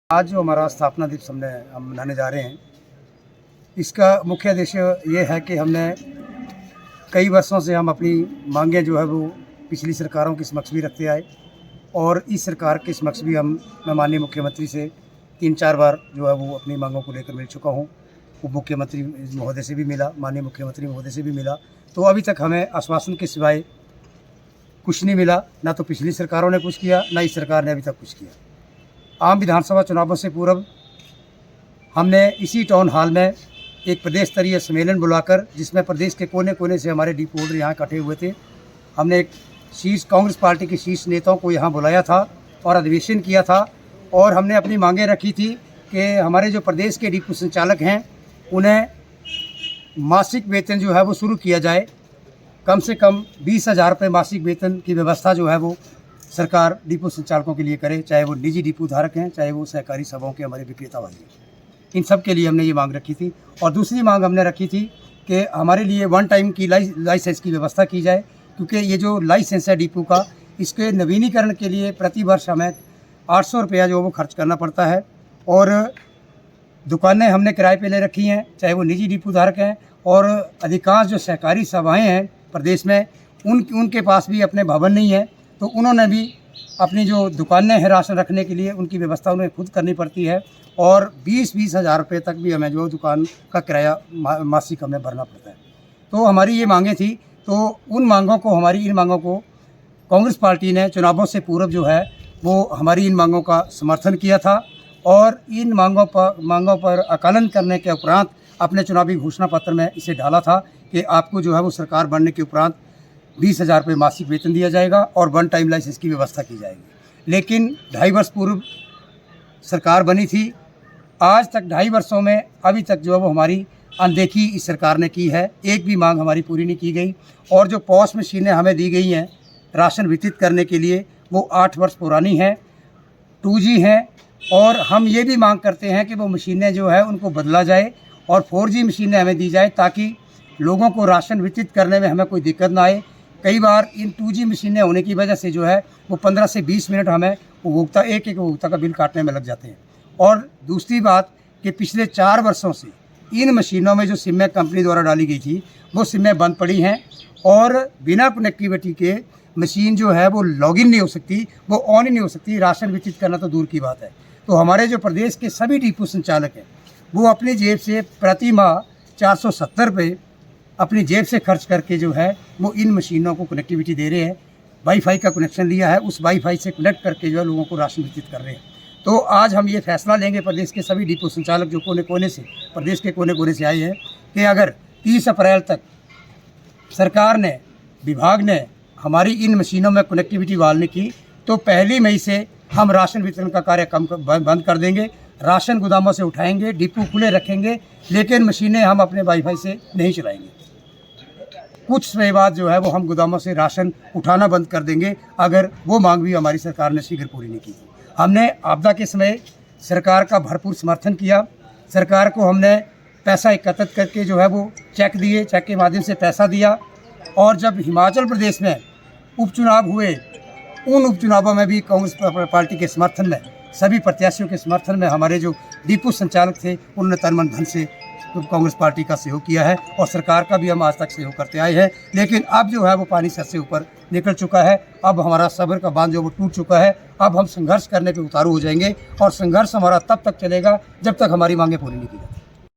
आज जो हमारा स्थापना दिवस हम मनाने जा रहे हैं, इसका मुख्य उद्देश्य ये है कि हमने कई वर्षों से हम अपनी मांगें जो है वो पिछली सरकारों के समक्ष भी रखते आए और इस सरकार के समक्ष भी मैं माननीय मुख्यमंत्री से 3-4 बार जो है वो अपनी मांगों को लेकर मिल चुका हूँ। उप मुख्यमंत्री महोदय से भी मिला, माननीय मुख्यमंत्री महोदय से भी मिला, तो अभी तक हमें आश्वासन के सिवाय कुछ नहीं मिला। ना तो पिछली सरकारों ने कुछ किया, ना इस सरकार ने अभी तक कुछ किया। आम विधानसभा चुनावों से पूर्व हमने इसी टाउन हॉल में एक प्रदेश स्तरीय सम्मेलन बुलाकर, जिसमें प्रदेश के कोने कोने से हमारे डिपो होल्डर यहाँ इकट्ठे हुए थे, हमने एक कांग्रेस पार्टी के शीर्ष नेताओं को यहाँ बुलाया था और अधिवेशन किया था और हमने अपनी मांगें रखी थी कि हमारे जो प्रदेश के डिपो संचालक हैं उन्हें मासिक वेतन जो है वो शुरू किया जाए। कम से कम 20,000 रुपये मासिक वेतन की व्यवस्था जो है वो सरकार डिपो संचालकों के लिए करे, चाहे वो निजी डिपो धारक हैं, चाहे वो सहकारी सभाओं के हमारे विक्रेता वाले हैं। इन सब के लिए हमने ये मांग रखी थी। और दूसरी मांग हमने रखी थी कि हमारे लिए वन टाइम की लाइसेंस की व्यवस्था की जाए, क्योंकि ये जो लाइसेंस है डिपो का, इसके नवीनीकरण के लिए प्रति वर्ष हमें 800 रुपया जो वो खर्च करना पड़ता है। और दुकानें हमने किराए पे ले रखी हैं, चाहे वो निजी डिपो धारक हैं, और अधिकांश जो सहकारी सभाएँ हैं प्रदेश में उनके पास भी अपने भवन नहीं है, तो उन्होंने भी अपनी जो दुकानें हैं राशन रखने के लिए उनकी व्यवस्था उन्हें खुद करनी पड़ती है और 20-20 हज़ार रुपये तक भी हमें जो दुकान का किराया मासिक हमें भरना पड़ता है। तो हमारी ये मांगें थी, तो इन मांगों को कांग्रेस पार्टी ने चुनावों से पूर्व जो है वो हमारी इन मांगों का समर्थन किया था और इन मांगों पर आकलन करने के उपरांत अपने चुनावी घोषणा पत्र में इसे डाला था कि आपको जो है वो सरकार बनने के उपरांत 20,000 रुपये मासिक वेतन दिया जाएगा और वन टाइम लाइसेंस की व्यवस्था की जाएगी। लेकिन 2.5 वर्ष पूर्व सरकार बनी थी, आज तक 2.5 वर्षों में अभी तक जो है वो हमारी अनदेखी इस सरकार ने की है। एक भी मांग हमारी पूरी नहीं की गई और जो पॉस मशीनें हमें दी गई हैं राशन वितरित करने के लिए, वो 8 वर्ष पुरानी हैं, 2G हैं। और हम ये भी मांग करते हैं कि वो मशीनें जो है उनको बदला जाए और 4G मशीनें हमें दी जाए, ताकि लोगों को राशन वितरित करने में हमें कोई दिक्कत ना आए। कई बार इन 2G मशीनें होने की वजह से जो है वो 15 से 20 मिनट हमें एक उपभोक्ता का बिल काटने में लग जाते हैं। और दूसरी बात कि पिछले 4 वर्षों से इन मशीनों में जो सिमें कंपनी द्वारा डाली गई थी वो सिमें बंद पड़ी हैं और बिना कनेक्टिविटी के मशीन जो है वो लॉगिन नहीं हो सकती, वो ऑन ही नहीं हो सकती। राशन वितरित करना तो दूर की बात है। तो हमारे जो प्रदेश के सभी डिपो संचालक हैं वो अपनी जेब से प्रति माह 470 रुपये अपनी जेब से खर्च करके जो है वो इन मशीनों को कनेक्टिविटी दे रहे हैं। वाईफाई का कनेक्शन लिया है, उस वाईफाई से कनेक्ट करके जो है लोगों को राशन वितरित कर रहे हैं। तो आज हम ये फैसला लेंगे, प्रदेश के सभी डिपो संचालक जो प्रदेश के कोने कोने से आए हैं, कि अगर 30 अप्रैल तक सरकार ने, विभाग ने हमारी इन मशीनों में कनेक्टिविटी बहाल नहीं की, तो 1 मई से हम राशन वितरण का कार्य बंद कर देंगे। राशन गोदामों से उठाएंगे, डिपो खुले रखेंगे, लेकिन मशीनें हम अपने वाईफाई से नहीं चलाएंगे। कुछ समय बाद जो है वो हम गोदामों से राशन उठाना बंद कर देंगे, अगर वो मांग भी हमारी सरकार ने शीघ्र पूरी नहीं की। हमने आपदा के समय सरकार का भरपूर समर्थन किया। सरकार को हमने पैसा एकत्रित करके जो है वो चेक दिए, चेक के माध्यम से पैसा दिया। और जब हिमाचल प्रदेश में उपचुनाव हुए, उन उपचुनावों में भी कांग्रेस पार्टी के समर्थन में, सभी प्रत्याशियों के समर्थन में हमारे जो डिपो संचालक थे उन्होंने तन मन धन से कांग्रेस पार्टी का सहयोग किया है और सरकार का भी हम आज तक सहयोग करते आए हैं। लेकिन अब जो है वो पानी सर से ऊपर निकल चुका है। अब हमारा सब्र का बांध जो वो टूट चुका है। अब हम संघर्ष करने पे उतारू हो जाएंगे और संघर्ष हमारा तब तक चलेगा जब तक हमारी मांगें पूरी नहीं की जाती।